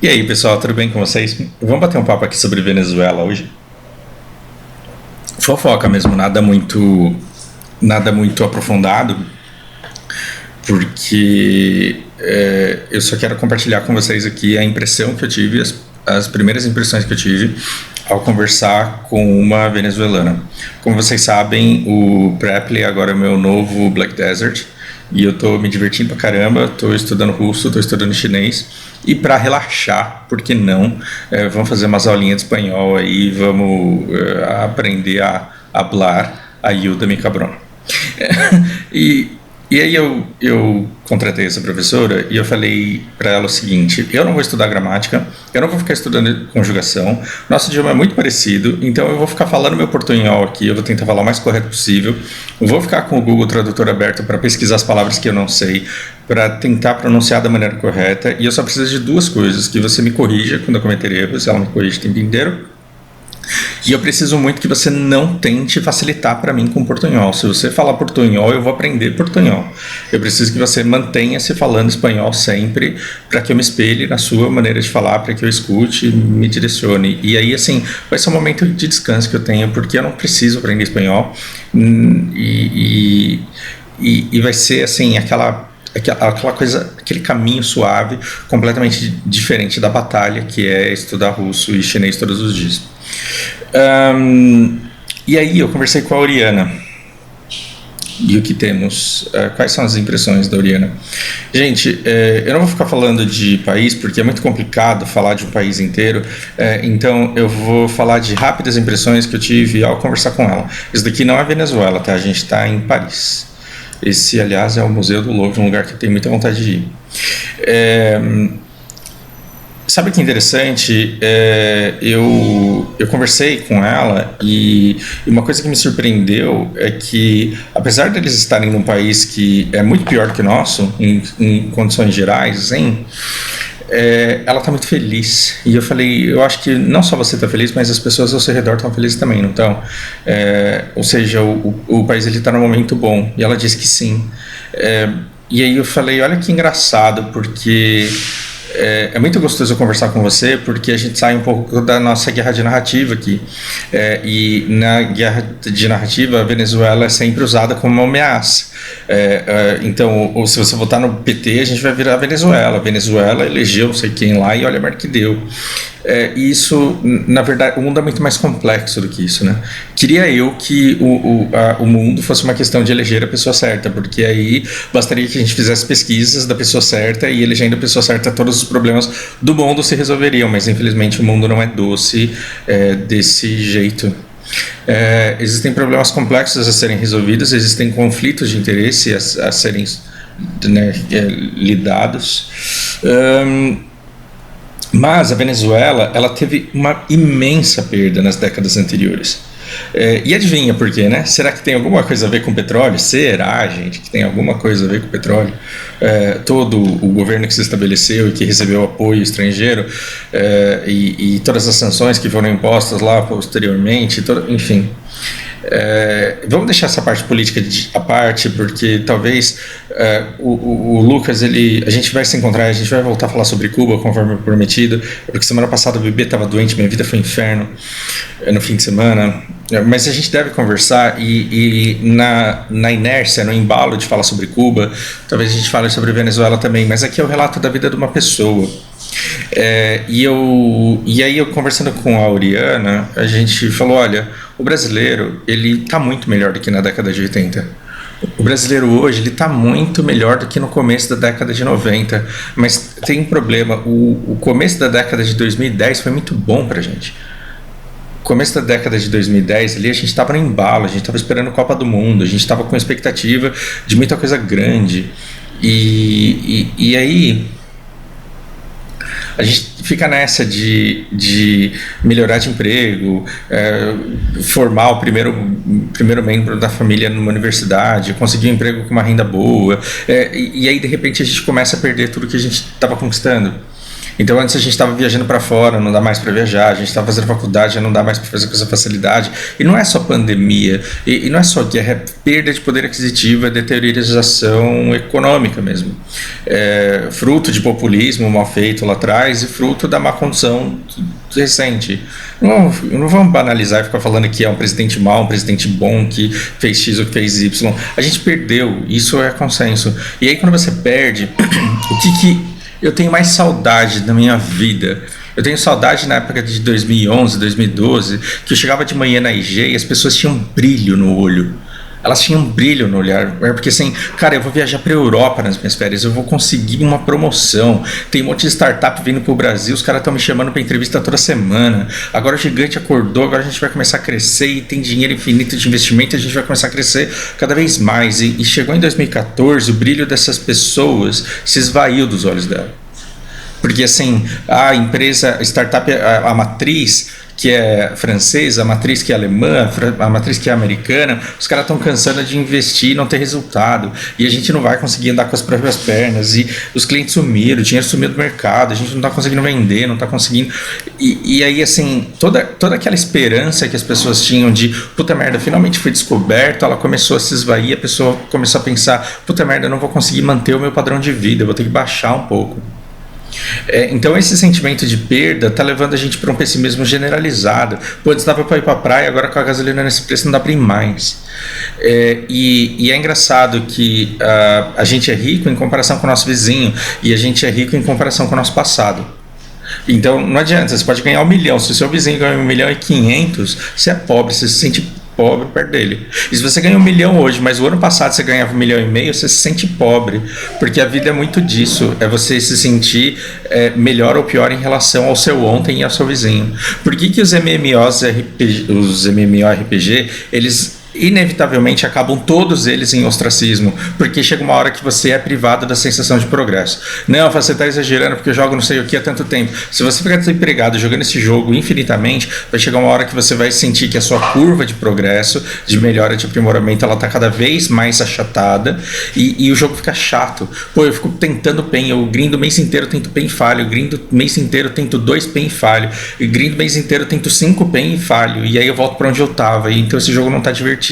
E aí, pessoal, tudo bem com vocês? Vamos bater um papo aqui sobre Venezuela hoje? Fofoca mesmo, nada muito aprofundado, porque eu só quero compartilhar com vocês aqui a impressão que eu tive, as primeiras impressões que eu tive ao conversar com uma venezuelana. Como vocês sabem, o Preply agora é o meu novo Black Desert, e eu tô me divertindo pra caramba, tô estudando russo, tô estudando chinês, e para relaxar, por que não, vamos fazer umas aulinhas de espanhol aí, vamos aprender a hablar ayúdame cabrón. e, e aí eu contratei essa professora e eu falei para ela o seguinte: eu não vou estudar gramática, eu não vou ficar estudando conjugação, nosso idioma é muito parecido, então eu vou ficar falando meu portunhol aqui, eu vou tentar falar o mais correto possível, eu vou ficar com o Google Tradutor aberto para pesquisar as palavras que eu não sei, para tentar pronunciar da maneira correta, e eu só preciso de duas coisas: que você me corrija quando eu cometer erros, ela me corrige o tempo inteiro. E eu preciso muito que você não tente facilitar para mim com portunhol. Se você falar portunhol, eu vou aprender portunhol. Eu preciso que você mantenha-se falando espanhol sempre, para que eu me espelhe na sua maneira de falar, para que eu escute e me direcione. E aí, assim, vai ser um momento de descanso que eu tenho, porque eu não preciso aprender espanhol. E vai ser, assim, aquela coisa, aquele caminho suave, completamente diferente da batalha, que é estudar russo e chinês todos os dias. E aí eu conversei com a Oriana. E o que temos? Quais são as impressões da Oriana? Gente, eu não vou ficar falando de país, porque é muito complicado falar de um país inteiro, então eu vou falar de rápidas impressões que eu tive ao conversar com ela. Isso daqui não é Venezuela, tá? A gente está em Paris. Esse, aliás, é o Museu do Louvre, um lugar que eu tenho muita vontade de ir. Sabe o que é interessante? Eu conversei com ela e uma coisa que me surpreendeu é que, apesar deles estarem num país que é muito pior que o nosso, em condições gerais, assim, ela está muito feliz. E eu falei, eu acho que não só você está feliz, mas as pessoas ao seu redor estão felizes também, não estão? Ou seja, o país está num momento bom. E ela disse que sim. E aí eu falei, olha que engraçado, porque é muito gostoso conversar com você, porque a gente sai um pouco da nossa guerra de narrativa aqui. E na guerra de narrativa, a Venezuela é sempre usada como uma ameaça. Então, se você votar no PT, a gente vai virar a Venezuela. A Venezuela elegeu não sei quem lá e olha a merda que deu. E isso, na verdade, o mundo é muito mais complexo do que isso, né? Queria eu que o mundo fosse uma questão de eleger a pessoa certa, porque aí bastaria que a gente fizesse pesquisas da pessoa certa e elegendo a pessoa certa, todos os problemas do mundo se resolveriam, mas infelizmente o mundo não é doce desse jeito. Existem problemas complexos a serem resolvidos, existem conflitos de interesse a serem, né, lidados. Mas a Venezuela, ela teve uma imensa perda nas décadas anteriores. E adivinha por quê, né? Será que tem alguma coisa a ver com petróleo? Será, gente, que tem alguma coisa a ver com petróleo? Todo o governo que se estabeleceu e que recebeu apoio estrangeiro, e todas as sanções que foram impostas lá posteriormente, enfim. Vamos deixar essa parte política à parte, porque talvez o Lucas, a gente vai se encontrar, a gente vai voltar a falar sobre Cuba conforme prometido, porque semana passada o bebê estava doente, minha vida foi um inferno no fim de semana, mas a gente deve conversar e na inércia, no embalo de falar sobre Cuba, talvez a gente fale sobre Venezuela também, mas aqui é o relato da vida de uma pessoa. E aí eu conversando com a Oriana, a gente falou, olha, o brasileiro, ele está muito melhor do que na década de 80. O brasileiro hoje, ele está muito melhor do que no começo da década de 90, mas tem um problema, o começo da década de 2010 foi muito bom pra gente. No começo da década de 2010, ali a gente estava no embalo, a gente estava esperando a Copa do Mundo, a gente estava com expectativa de muita coisa grande, e aí a gente fica nessa de melhorar de emprego, formar o primeiro membro da família numa universidade, conseguir um emprego com uma renda boa, e aí de repente a gente começa a perder tudo que a gente estava conquistando. Então antes a gente estava viajando para fora, não dá mais para viajar, a gente estava fazendo faculdade, já não dá mais para fazer com essa facilidade. E não é só pandemia, e não é só guerra, é perda de poder aquisitivo, é deteriorização econômica mesmo. É fruto de populismo mal feito lá atrás e fruto da má condução recente. Não vamos banalizar e ficar falando que é um presidente mau, um presidente bom, que fez X ou que fez Y. A gente perdeu, isso é consenso. E aí quando você perde, o que eu tenho mais saudade da minha vida? Eu tenho saudade na época de 2011, 2012, que eu chegava de manhã na IG e as pessoas tinham brilho no olho. Elas tinham brilho no olhar, porque assim, cara, eu vou viajar para a Europa nas minhas férias, eu vou conseguir uma promoção, tem um monte de startup vindo para o Brasil, os caras estão me chamando para entrevista toda semana, agora o gigante acordou, agora a gente vai começar a crescer e tem dinheiro infinito de investimento, a gente vai começar a crescer cada vez mais, e chegou em 2014, o brilho dessas pessoas se esvaiu dos olhos dela. Porque assim, a empresa, a startup, a matriz que é francesa, a matriz que é alemã, a matriz que é americana, os caras estão cansando de investir e não ter resultado. E a gente não vai conseguir andar com as próprias pernas. E os clientes sumiram, o dinheiro sumiu do mercado, a gente não está conseguindo vender, não está conseguindo. E aí, assim, toda aquela esperança que as pessoas tinham de puta merda, finalmente foi descoberto, ela começou a se esvair, a pessoa começou a pensar, puta merda, eu não vou conseguir manter o meu padrão de vida, eu vou ter que baixar um pouco. Então esse sentimento de perda está levando a gente para um pessimismo generalizado. Pô, antes dava para ir para a praia, agora com a gasolina nesse preço não dá para ir mais. E é engraçado que a gente é rico em comparação com o nosso vizinho e a gente é rico em comparação com o nosso passado. Então não adianta, você pode ganhar 1 milhão, se o seu vizinho ganha 1.500.000, você é pobre, você se sente pobre perto dele. E se você ganha 1 milhão hoje, mas o ano passado você ganhava 1,5 milhão, você se sente pobre, porque a vida é muito disso, é você se sentir melhor ou pior em relação ao seu ontem e ao seu vizinho. Por que os os MMORPG, eles inevitavelmente acabam todos eles em ostracismo, porque chega uma hora que você é privado da sensação de progresso. Não, você está exagerando porque eu jogo não sei o que há tanto tempo. Se você ficar desempregado jogando esse jogo infinitamente, vai chegar uma hora que você vai sentir que a sua curva de progresso, de melhora, de aprimoramento, ela está cada vez mais achatada e o jogo fica chato. Pô, eu fico tentando pen, eu grindo o mês inteiro, tento pen e falho, eu grindo o mês inteiro, tento 2 pen e falho, eu grindo o mês inteiro, tento 5 pen e falho, e aí eu volto para onde eu estava, e então esse jogo não está divertido.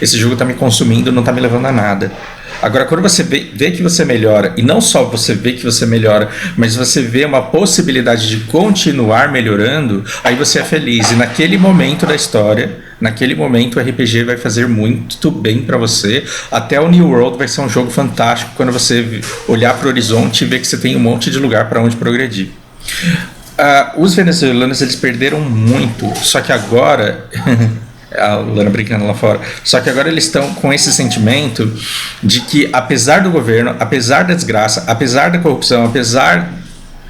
Esse jogo está me consumindo, não está me levando a nada. Agora, quando você vê que você melhora, e não só você vê que você melhora, mas você vê uma possibilidade de continuar melhorando, aí você é feliz. E naquele momento da história, naquele momento o RPG vai fazer muito bem para você. Até o New World vai ser um jogo fantástico quando você olhar para o horizonte e ver que você tem um monte de lugar para onde progredir. Os venezuelanos, eles perderam muito, só que agora... a Lana brincando lá fora, só que agora eles estão com esse sentimento de que apesar do governo, apesar da desgraça, apesar da corrupção, apesar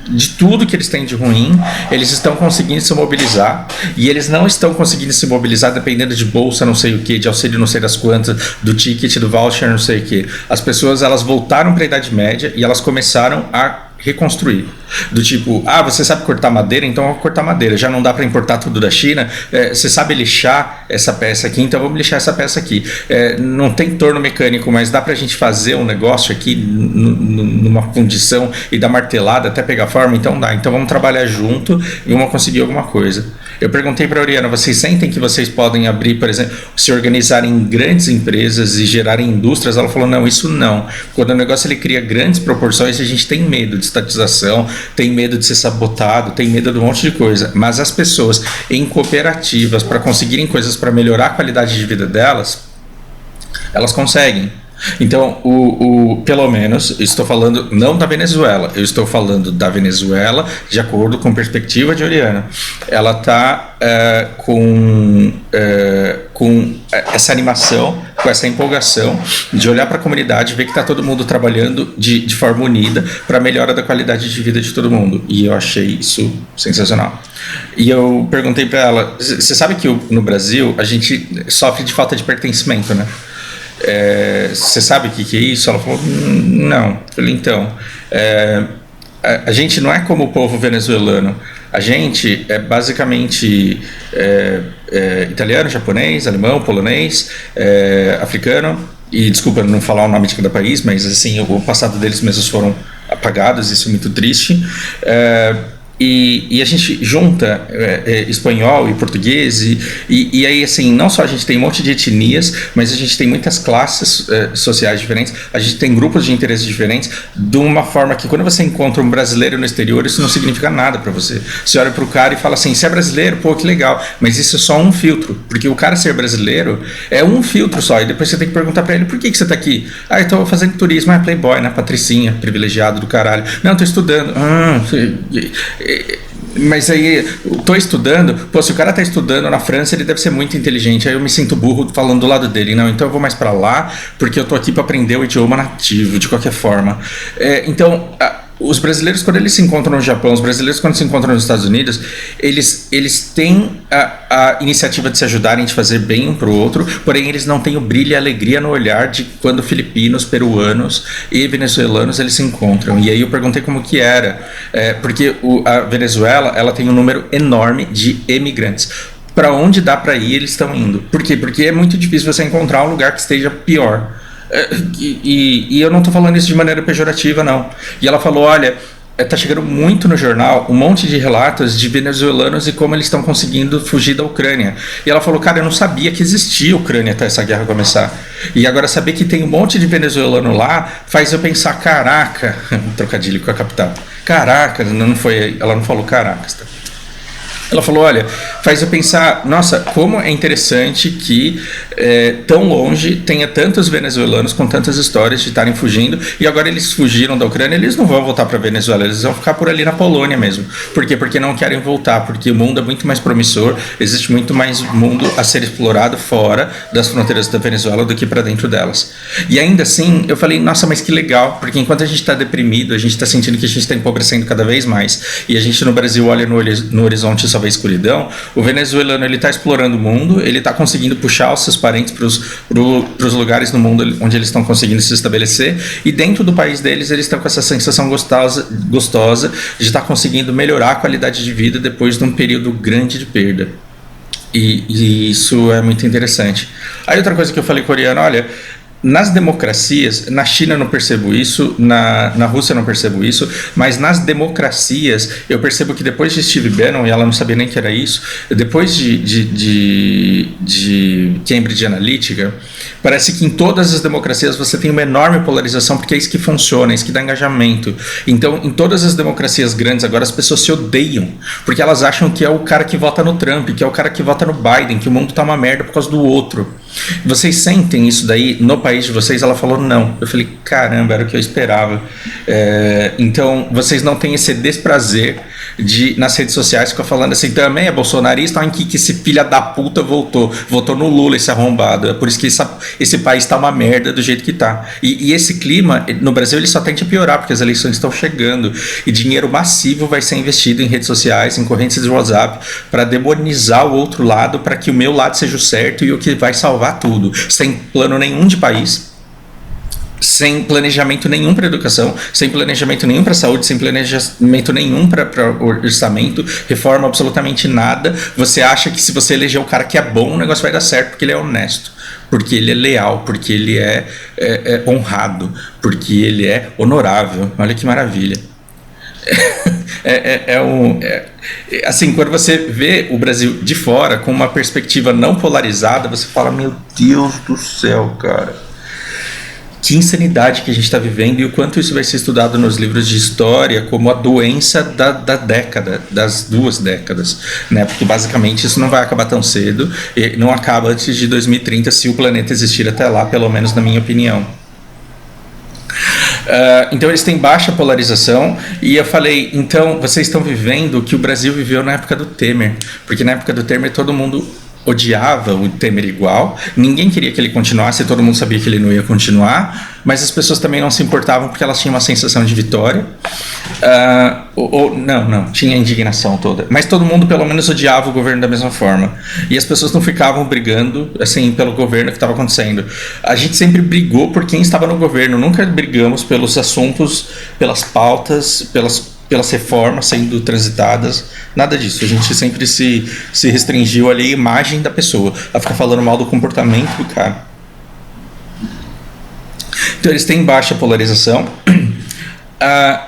de tudo que eles têm de ruim, eles estão conseguindo se mobilizar, e eles não estão conseguindo se mobilizar dependendo de bolsa não sei o que, de auxílio não sei das quantas, do ticket, do voucher não sei o que. As pessoas, elas voltaram para a Idade Média e elas começaram a reconstruir, do tipo, você sabe cortar madeira, então vamos cortar madeira, já não dá para importar tudo da China, você sabe lixar essa peça aqui, então vamos lixar essa peça aqui, não tem torno mecânico, mas dá pra gente fazer um negócio aqui numa fundição e dar martelada até pegar forma, então dá, então vamos trabalhar junto e vamos conseguir alguma coisa. Eu perguntei para a Oriana, vocês sentem que vocês podem abrir, por exemplo, se organizarem em grandes empresas e gerarem indústrias? Ela falou, não, isso não. Quando o negócio ele cria grandes proporções, a gente tem medo de estatização, tem medo de ser sabotado, tem medo de um monte de coisa. Mas as pessoas em cooperativas, para conseguirem coisas para melhorar a qualidade de vida delas, elas conseguem. Então, pelo menos, estou falando não da Venezuela, eu estou falando da Venezuela de acordo com perspectiva de Oriana. Ela está com essa animação, com essa empolgação de olhar para a comunidade, ver que está todo mundo trabalhando de forma unida para a melhora da qualidade de vida de todo mundo. E eu achei isso sensacional. E eu perguntei para ela, você sabe que no Brasil a gente sofre de falta de pertencimento, né? Você sabe o que é isso? Ela falou, não. Eu falei, então, a gente não é como o povo venezuelano. A gente é basicamente italiano, japonês, alemão, polonês, africano. E desculpa não falar o nome de cada país, mas assim, o passado deles mesmos foram apagados, isso é muito triste. E a gente junta espanhol e português e aí, assim, não só a gente tem um monte de etnias, mas a gente tem muitas classes sociais diferentes, a gente tem grupos de interesses diferentes, de uma forma que quando você encontra um brasileiro no exterior, isso não significa nada para você. Você olha pro cara e fala assim, você é brasileiro? Pô, que legal. Mas isso é só um filtro, porque o cara ser brasileiro é um filtro só, e depois você tem que perguntar para ele, por que você tá aqui? Eu tô fazendo turismo, playboy, né, patricinha, privilegiado do caralho. Não, tô estudando. Mas aí, tô estudando, pô, se o cara tá estudando na França, ele deve ser muito inteligente, aí eu me sinto burro falando do lado dele, não, então eu vou mais pra lá, porque eu tô aqui pra aprender o idioma nativo, de qualquer forma. Então, os brasileiros, quando eles se encontram no Japão, os brasileiros, quando se encontram nos Estados Unidos, eles têm a iniciativa de se ajudarem, de fazer bem um pro outro, porém eles não têm o brilho e a alegria no olhar de quando filipinos, peruanos e venezuelanos eles se encontram. E aí eu perguntei como que era, porque a Venezuela, ela tem um número enorme de emigrantes. Para onde dá para ir, eles estão indo. Por quê? Porque é muito difícil você encontrar um lugar que esteja pior. E eu não tô falando isso de maneira pejorativa, não. E ela falou, olha, tá chegando muito no jornal um monte de relatos de venezuelanos e como eles estão conseguindo fugir da Ucrânia. E ela falou, cara, eu não sabia que existia Ucrânia até essa guerra começar. E agora saber que tem um monte de venezuelano lá faz eu pensar, caraca, um trocadilho com a capital. Caraca, ela não falou Caracas, tá? Ela falou, olha, faz eu pensar, nossa, como é interessante que tão longe tenha tantos venezuelanos com tantas histórias de estarem fugindo, e agora eles fugiram da Ucrânia, eles não vão voltar para a Venezuela, eles vão ficar por ali na Polônia mesmo. Por quê? Porque não querem voltar, porque o mundo é muito mais promissor, existe muito mais mundo a ser explorado fora das fronteiras da Venezuela do que para dentro delas. E ainda assim, eu falei, nossa, mas que legal, porque enquanto a gente está deprimido, a gente está sentindo que a gente está empobrecendo cada vez mais, e a gente no Brasil olha no horizonte só vê escuridão, o venezuelano ele está explorando o mundo, ele está conseguindo puxar os seus parentes para os lugares no mundo onde eles estão conseguindo se estabelecer, e dentro do país deles eles estão com essa sensação gostosa de estar conseguindo melhorar a qualidade de vida depois de um período grande de perda. E isso é muito interessante. Aí outra coisa que eu falei coreano, olha, nas democracias, na China eu não percebo isso, na Rússia eu não percebo isso, mas nas democracias eu percebo que depois de Steve Bannon, e ela não sabia nem que era isso, depois de Cambridge Analytica, parece que em todas as democracias você tem uma enorme polarização, porque é isso que funciona, é isso que dá engajamento. Então, em todas as democracias grandes agora as pessoas se odeiam, porque elas acham que é o cara que vota no Trump, que é o cara que vota no Biden, que o mundo tá uma merda por causa do outro. Vocês sentem isso daí no país de vocês? Ela falou não. Eu falei, caramba, era o que eu esperava. Então vocês não têm esse desprazer de nas redes sociais ficar falando assim, também é bolsonarista, olha que esse filho da puta votou no Lula, esse arrombado. É por isso que esse país tá uma merda do jeito que tá. E esse clima no Brasil ele só tende a piorar, porque as eleições estão chegando e dinheiro massivo vai ser investido em redes sociais, em correntes de WhatsApp, para demonizar o outro lado, para que o meu lado seja o certo e o que vai salvar tudo, sem plano nenhum de país, sem planejamento nenhum para educação, sem planejamento nenhum para saúde, sem planejamento nenhum para orçamento, reforma absolutamente nada. Você acha que se você eleger o cara que é bom, o negócio vai dar certo porque ele é honesto, porque ele é leal, porque ele é honrado, porque ele é honorável. Olha que maravilha. Assim, quando você vê o Brasil de fora com uma perspectiva não polarizada, você fala, meu Deus do céu, cara, que insanidade que a gente está vivendo, e o quanto isso vai ser estudado nos livros de história como a doença da década, das 2 décadas, né? Porque basicamente isso não vai acabar tão cedo, e não acaba antes de 2030 se o planeta existir até lá, pelo menos na minha opinião. Então eles têm baixa polarização, e eu falei, então vocês estão vivendo o que o Brasil viveu na época do Temer, porque na época do Temer todo mundo odiava o Temer igual, ninguém queria que ele continuasse, todo mundo sabia que ele não ia continuar, mas as pessoas também não se importavam porque elas tinham uma sensação de vitória, não, tinha indignação toda, mas todo mundo pelo menos odiava o governo da mesma forma, e as pessoas não ficavam brigando assim pelo governo que estava acontecendo. A gente sempre brigou por quem estava no governo, nunca brigamos pelos assuntos, pelas pautas, pelas reformas sendo transitadas, nada disso. A gente sempre se restringiu ali à imagem da pessoa, a ficar falando mal do comportamento do cara. Então eles têm baixa polarização.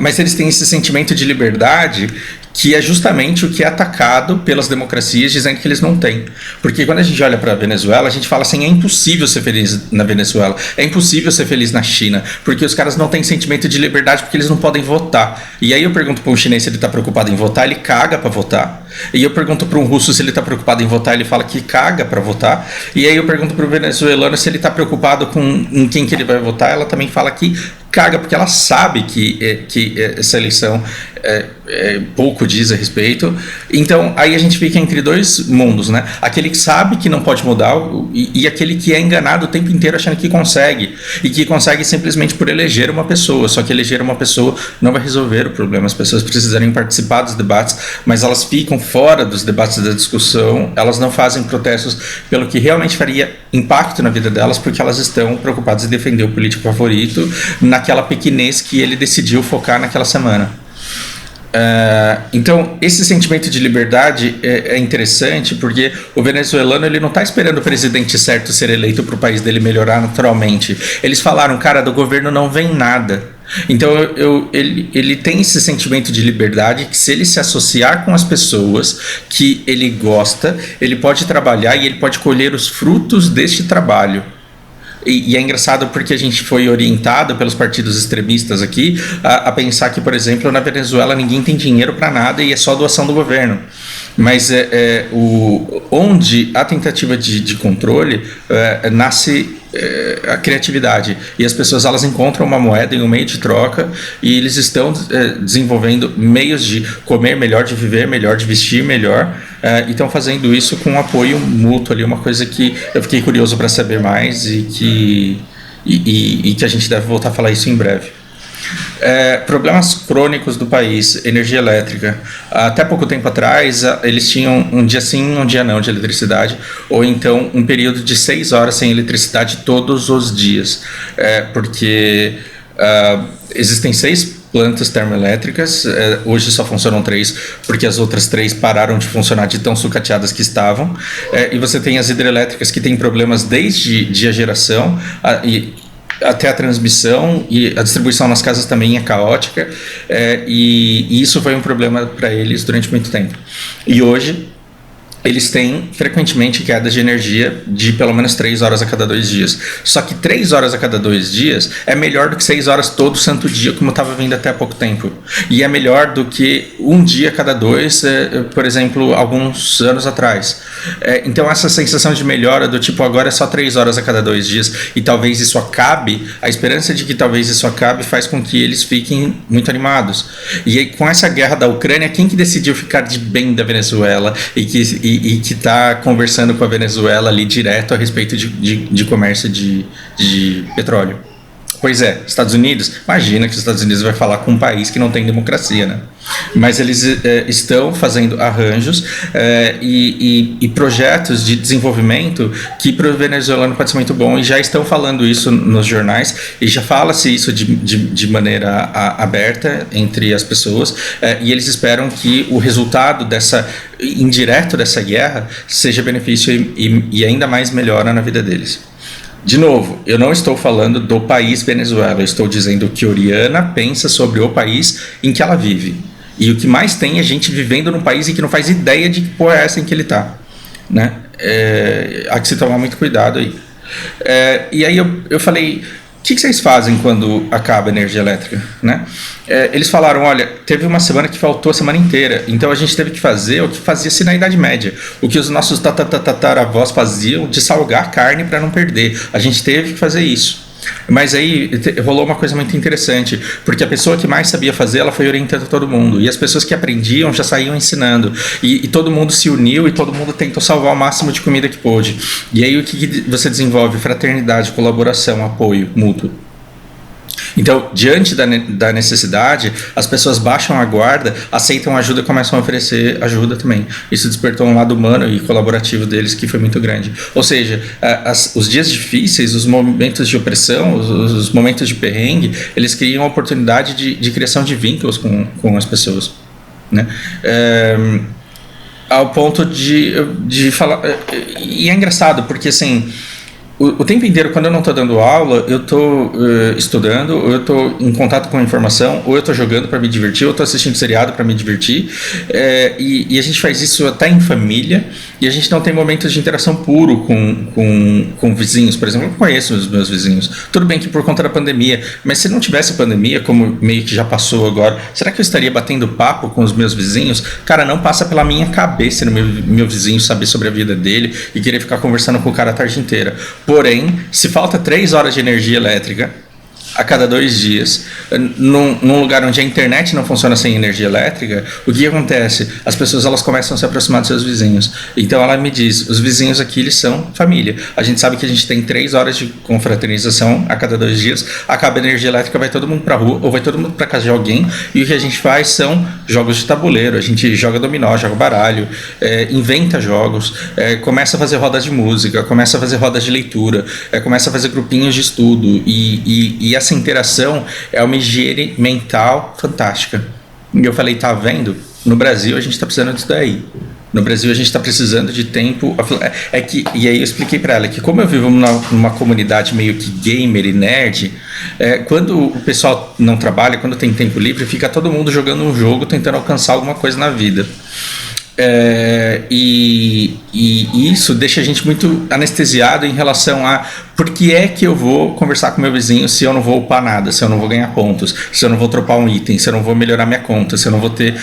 Mas eles têm esse sentimento de liberdade que é justamente o que é atacado pelas democracias, dizendo que eles não têm. Porque quando a gente olha para a Venezuela, a gente fala assim, é impossível ser feliz na Venezuela, é impossível ser feliz na China, porque os caras não têm sentimento de liberdade porque eles não podem votar. E aí eu pergunto para um chinês se ele está preocupado em votar, ele caga para votar. E eu pergunto para um russo se ele está preocupado em votar, ele fala que caga para votar. E aí eu pergunto para o venezuelano se ele está preocupado com em quem que ele vai votar, ela também fala que caga, porque ela sabe que essa eleição pouco diz a respeito. Então aí a gente fica entre dois mundos, né? Aquele que sabe que não pode mudar e aquele que é enganado o tempo inteiro achando que consegue, e que consegue simplesmente por eleger uma pessoa. Só que eleger uma pessoa não vai resolver o problema. As pessoas precisarem participar dos debates, mas elas ficam fora dos debates da discussão, elas não fazem protestos pelo que realmente faria impacto na vida delas, porque elas estão preocupadas em defender o político favorito naquela pequenez que ele decidiu focar naquela semana. Então esse sentimento de liberdade é interessante, porque o venezuelano ele não está esperando o presidente certo ser eleito para o país dele melhorar naturalmente. Eles falaram, cara, do governo não vem nada. Então ele tem esse sentimento de liberdade, que se ele se associar com as pessoas que ele gosta, ele pode trabalhar e ele pode colher os frutos deste trabalho. E é engraçado porque a gente foi orientado pelos partidos extremistas aqui a pensar que, por exemplo, na Venezuela ninguém tem dinheiro para nada e é só doação do governo. Mas onde a tentativa de controle nasce a criatividade, e as pessoas elas encontram uma moeda em um meio de troca, e eles estão desenvolvendo meios de comer melhor, de viver melhor, de vestir melhor, e estão fazendo isso com um apoio mútuo ali, uma coisa que eu fiquei curioso para saber mais e que a gente deve voltar a falar isso em breve. Problemas crônicos do país, energia elétrica. Até pouco tempo atrás, eles tinham um dia sim, um dia não de eletricidade, ou então um período de 6 horas sem eletricidade todos os dias, porque existem 6 plantas termoelétricas, hoje só funcionam 3, porque as outras 3 pararam de funcionar de tão sucateadas que estavam, e você tem as hidrelétricas que têm problemas desde a geração até a transmissão, e a distribuição nas casas também é caótica, e isso foi um problema para eles durante muito tempo. E hoje eles têm frequentemente quedas de energia de pelo menos 3 horas a cada 2 dias. Só que 3 horas a cada 2 dias é melhor do que 6 horas todo santo dia, como estava vindo até há pouco tempo. E é melhor do que um dia a cada 2, por exemplo, alguns anos atrás. Então essa sensação de melhora do tipo, agora é só 3 horas a cada 2 dias e talvez isso acabe, a esperança de que talvez isso acabe faz com que eles fiquem muito animados. E aí, com essa guerra da Ucrânia, quem que decidiu ficar de bem da Venezuela e que está conversando com a Venezuela ali direto a respeito de comércio de petróleo? Pois é, Estados Unidos. Imagina que os Estados Unidos vai falar com um país que não tem democracia, né? Mas eles estão fazendo arranjos e projetos de desenvolvimento que para o venezuelano pode ser muito bom, e já estão falando isso nos jornais, e já fala-se isso de maneira aberta entre as pessoas, e eles esperam que o resultado indireto dessa guerra seja benefício e ainda mais melhora na vida deles. De novo, eu não estou falando do país Venezuela, eu estou dizendo o que Oriana pensa sobre o país em que ela vive. E o que mais tem é gente vivendo num país em que não faz ideia de que porra é essa em que ele está, né? Há que se tomar muito cuidado aí. E aí eu falei, o que vocês fazem quando acaba a energia elétrica, né? Eles falaram, olha, teve uma semana que faltou a semana inteira, então a gente teve que fazer o que fazia-se na Idade Média, o que os nossos tataravós faziam de salgar carne para não perder. A gente teve que fazer isso. Mas aí rolou uma coisa muito interessante, porque a pessoa que mais sabia fazer, ela foi orientando todo mundo, e as pessoas que aprendiam já saíam ensinando, e todo mundo se uniu e todo mundo tentou salvar o máximo de comida que pôde. E aí o que você desenvolve? Fraternidade, colaboração, apoio mútuo. Então, diante da necessidade, as pessoas baixam a guarda, aceitam ajuda e começam a oferecer ajuda também. Isso despertou um lado humano e colaborativo deles que foi muito grande. Ou seja, os dias difíceis, os momentos de opressão, os momentos de perrengue, eles criam a oportunidade de criação de vínculos com as pessoas, né? Ao ponto de falar... E é engraçado, porque assim... o tempo inteiro, quando eu não estou dando aula, eu estou estudando, ou eu estou em contato com a informação, ou eu estou jogando para me divertir, ou eu estou assistindo seriado para me divertir. E a gente faz isso até em família, e a gente não tem momentos de interação puro com vizinhos. Por exemplo, eu conheço os meus vizinhos. Tudo bem que por conta da pandemia, mas se não tivesse pandemia, como meio que já passou agora, será que eu estaria batendo papo com os meus vizinhos? Cara, não passa pela minha cabeça no meu vizinho saber sobre a vida dele e querer ficar conversando com o cara a tarde inteira. Porém, se falta 3 horas de energia elétrica a cada 2 dias, num lugar onde a internet não funciona sem energia elétrica, o que acontece? As pessoas elas começam a se aproximar dos seus vizinhos. Então ela me diz, os vizinhos aqui eles são família. A gente sabe que a gente tem 3 horas de confraternização a cada 2 dias, acaba a energia elétrica, vai todo mundo pra rua, ou vai todo mundo pra casa de alguém, e o que a gente faz são jogos de tabuleiro, a gente joga dominó, joga baralho, inventa jogos, começa a fazer rodas de música, começa a fazer rodas de leitura, começa a fazer grupinhos de estudo, e essa interação é uma higiene mental fantástica. E eu falei, tá vendo? No Brasil a gente está precisando disso daí. No Brasil a gente está precisando de tempo. E aí eu expliquei para ela que como eu vivo numa comunidade meio que gamer e nerd, quando o pessoal não trabalha, quando tem tempo livre, fica todo mundo jogando um jogo tentando alcançar alguma coisa na vida. E isso deixa a gente muito anestesiado em relação a por que é que eu vou conversar com meu vizinho se eu não vou upar nada, se eu não vou ganhar pontos, se eu não vou dropar um item, se eu não vou melhorar minha conta, se eu não vou ter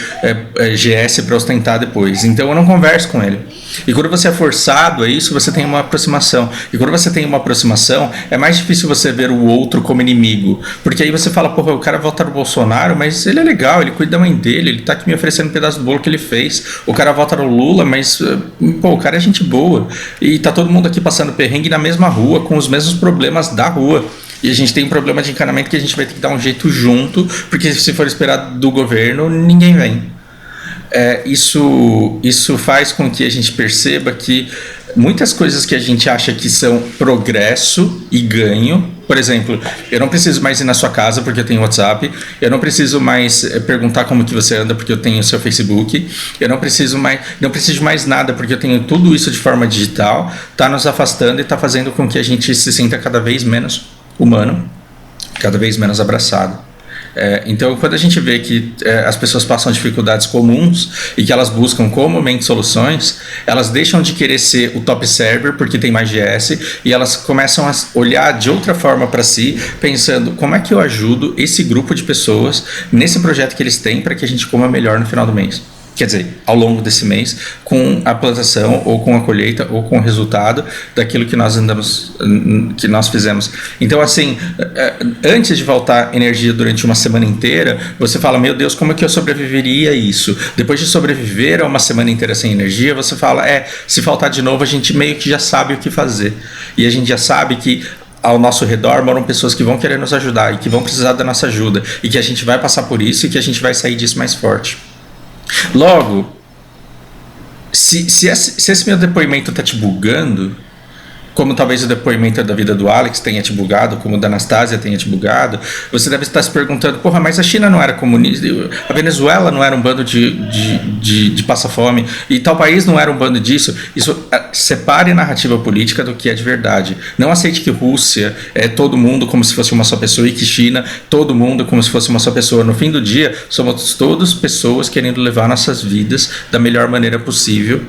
GS para ostentar depois. Então eu não converso com ele. E quando você é forçado a isso, você tem uma aproximação. E quando você tem uma aproximação, é mais difícil você ver o outro como inimigo. Porque aí você fala, porra, o cara vota no Bolsonaro, mas ele é legal, ele cuida da mãe dele, ele tá aqui me oferecendo um pedaço do bolo que ele fez. O cara vota no Lula, mas pô, o cara é gente boa. E tá todo mundo aqui passando perrengue na mesma rua, com os mesmos problemas da rua. E a gente tem um problema de encanamento que a gente vai ter que dar um jeito junto, porque se for esperar do governo, ninguém vem. Isso faz com que a gente perceba que muitas coisas que a gente acha que são progresso e ganho, por exemplo, eu não preciso mais ir na sua casa porque eu tenho WhatsApp, eu não preciso mais perguntar como que você anda porque eu tenho o seu Facebook, eu não preciso mais nada porque eu tenho tudo isso de forma digital, está nos afastando e está fazendo com que a gente se sinta cada vez menos humano, cada vez menos abraçado. Então, quando a gente vê que as pessoas passam dificuldades comuns e que elas buscam comumente soluções, elas deixam de querer ser o top server porque tem mais GS e elas começam a olhar de outra forma para si, pensando como é que eu ajudo esse grupo de pessoas nesse projeto que eles têm para que a gente coma melhor no final do mês. Quer dizer, ao longo desse mês, com a plantação, ou com a colheita, ou com o resultado daquilo que nós fizemos. Então, assim, antes de faltar energia durante uma semana inteira, você fala, meu Deus, como é que eu sobreviveria a isso? Depois de sobreviver a uma semana inteira sem energia, você fala, se faltar de novo, a gente meio que já sabe o que fazer. E a gente já sabe que ao nosso redor moram pessoas que vão querer nos ajudar e que vão precisar da nossa ajuda. E que a gente vai passar por isso e que a gente vai sair disso mais forte. Logo, se esse meu depoimento está te bugando, como talvez o depoimento da vida do Alex tenha te bugado, como o da Anastasia tenha te bugado, você deve estar se perguntando, porra, mas a China não era comunista, a Venezuela não era um bando de passa-fome, e tal país não era um bando disso. Isso separe a narrativa política do que é de verdade. Não aceite que Rússia é todo mundo como se fosse uma só pessoa e que China, todo mundo como se fosse uma só pessoa. No fim do dia, somos todos pessoas querendo levar nossas vidas da melhor maneira possível,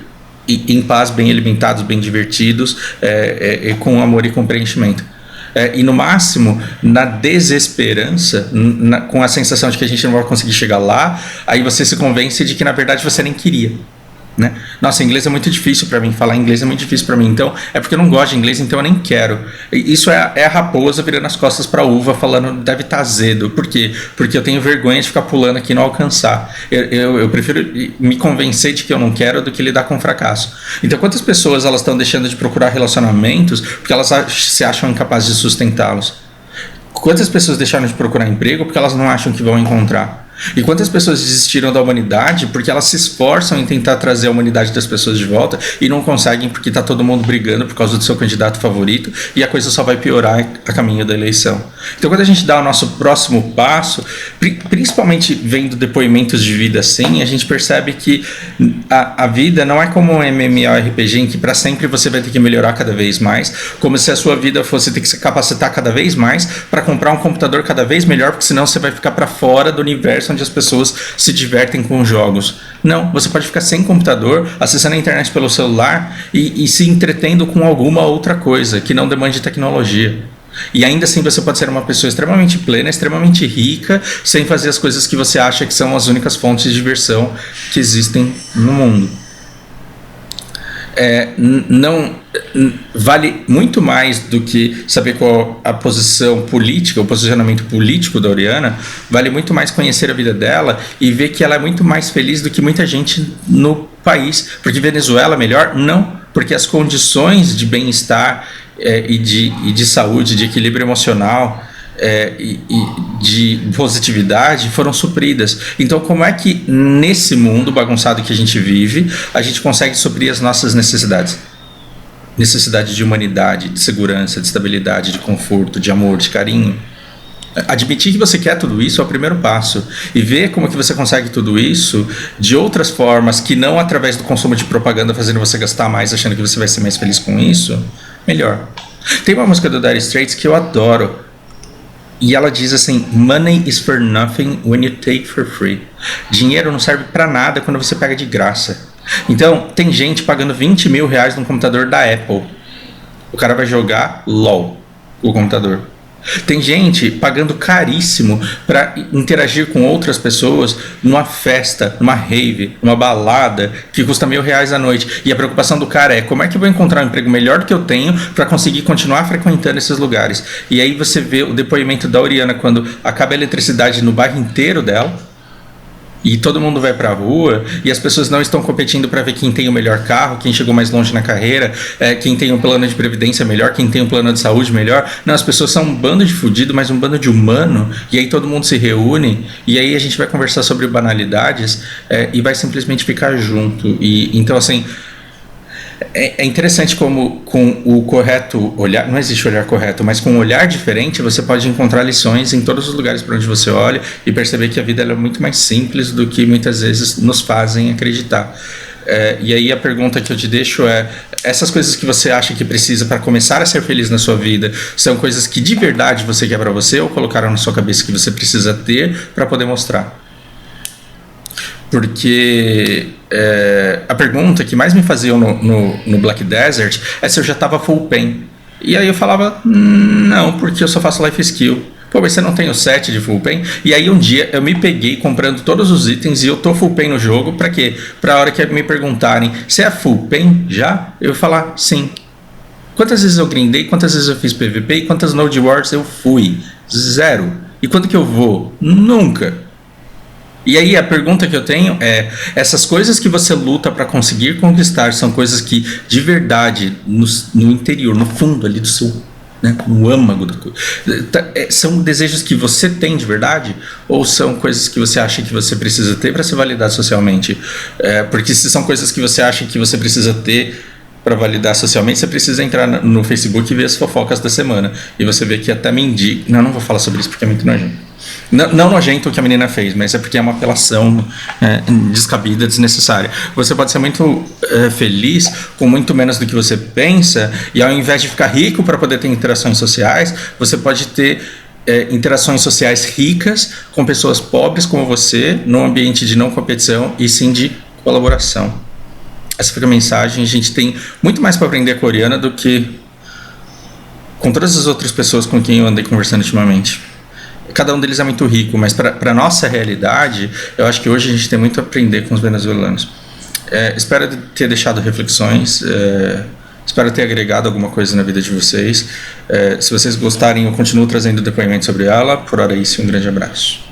em paz, bem alimentados, bem divertidos, com amor e com preenchimento. E no máximo, na desesperança, com a sensação de que a gente não vai conseguir chegar lá, aí você se convence de que na verdade você nem queria. Né? Nossa, inglês é muito difícil para mim, falar inglês é muito difícil para mim, então é porque eu não gosto de inglês, então eu nem quero. Isso é a raposa virando as costas para a uva, falando deve estar azedo. Por quê? Porque eu tenho vergonha de ficar pulando aqui e não alcançar. Eu prefiro me convencer de que eu não quero do que lidar com fracasso. Então, quantas pessoas elas estão deixando de procurar relacionamentos porque elas se acham incapazes de sustentá-los? Quantas pessoas deixaram de procurar emprego porque elas não acham que vão encontrar? E quantas pessoas desistiram da humanidade porque elas se esforçam em tentar trazer a humanidade das pessoas de volta e não conseguem porque tá todo mundo brigando por causa do seu candidato favorito e a coisa só vai piorar a caminho da eleição. Então, quando a gente dá o nosso próximo passo, principalmente vendo depoimentos de vida assim, a gente percebe que a vida não é como um MMORPG em que para sempre você vai ter que melhorar cada vez mais, como se a sua vida fosse ter que se capacitar cada vez mais para comprar um computador cada vez melhor, porque senão você vai ficar para fora do universo onde as pessoas se divertem com jogos. Não, você pode ficar sem computador, acessando a internet pelo celular e se entretendo com alguma outra coisa que não demande tecnologia. E ainda assim você pode ser uma pessoa extremamente plena, extremamente rica, sem fazer as coisas que você acha que são as únicas fontes de diversão que existem no mundo. Não vale muito mais do que saber qual a posição política, o posicionamento político da Oriana, vale muito mais conhecer a vida dela e ver que ela é muito mais feliz do que muita gente no país. Porque Venezuela é melhor? Não, porque as condições de bem-estar e de saúde, de equilíbrio emocional e de positividade foram supridas. Então, como é que nesse mundo bagunçado que a gente vive, a gente consegue suprir as nossas necessidades? Necessidade de humanidade, de segurança, de estabilidade, de conforto, de amor, de carinho. Admitir que você quer tudo isso é o primeiro passo. E ver como que você consegue tudo isso de outras formas, que não através do consumo de propaganda fazendo você gastar mais, achando que você vai ser mais feliz com isso, melhor. Tem uma música do Dire Straits que eu adoro. E ela diz assim: Money is for nothing when you take for free. Dinheiro não serve pra nada quando você pega de graça. Então, tem gente pagando 20 mil reais num computador da Apple. O cara vai jogar LOL, o computador. Tem gente pagando caríssimo para interagir com outras pessoas numa festa, numa rave, numa balada que custa R$1.000 a noite. E a preocupação do cara é: como é que eu vou encontrar um emprego melhor do que eu tenho para conseguir continuar frequentando esses lugares? E aí você vê o depoimento da Oriana quando acaba a eletricidade no bairro inteiro dela e todo mundo vai pra rua e as pessoas não estão competindo para ver quem tem o melhor carro, quem chegou mais longe na carreira, quem tem um plano de previdência melhor, quem tem um plano de saúde melhor. Não, as pessoas são um bando de fudido, mas um bando de humano, e aí todo mundo se reúne e aí a gente vai conversar sobre banalidades e vai simplesmente ficar junto. E então, assim, é interessante como com o correto olhar, não existe olhar correto, mas com um olhar diferente você pode encontrar lições em todos os lugares para onde você olha e perceber que a vida ela é muito mais simples do que muitas vezes nos fazem acreditar. E aí a pergunta que eu te deixo é: essas coisas que você acha que precisa para começar a ser feliz na sua vida são coisas que de verdade você quer para você ou colocaram na sua cabeça que você precisa ter para poder mostrar? Porque a pergunta que mais me faziam no Black Desert é se eu já estava full pen. E aí eu falava: não, porque eu só faço life skill. Pô, mas você não tem o set de full pen? E aí um dia eu me peguei comprando todos os itens e eu tô full pen no jogo. Pra quê? Pra hora que me perguntarem: você é full pen já? Eu falar: sim. Quantas vezes eu grindei? Quantas vezes eu fiz PVP? E quantas Node Wars eu fui? 0. E quando que eu vou? Nunca. E aí a pergunta que eu tenho é: essas coisas que você luta para conseguir conquistar são coisas que de verdade no interior, no fundo ali do seu, né, no âmago da coisa, são desejos que você tem de verdade ou são coisas que você acha que você precisa ter para ser validado socialmente? Porque se são coisas que você acha que você precisa ter para validar socialmente, você precisa entrar no Facebook e ver as fofocas da semana. E você vê que até mendigo... Não vou falar sobre isso porque é muito nojento. Não nojento o que a menina fez, mas é porque é uma apelação descabida, desnecessária. Você pode ser muito feliz com muito menos do que você pensa, e ao invés de ficar rico para poder ter interações sociais, você pode ter interações sociais ricas com pessoas pobres como você, num ambiente de não competição e sim de colaboração. Essa foi a mensagem. A gente tem muito mais para aprender com a Oriana do que com todas as outras pessoas com quem eu andei conversando ultimamente. Cada um deles é muito rico, mas para a nossa realidade, eu acho que hoje a gente tem muito a aprender com os venezuelanos. Espero ter deixado reflexões, espero ter agregado alguma coisa na vida de vocês. Se vocês gostarem, eu continuo trazendo depoimentos sobre ela. Por hora é isso, um grande abraço.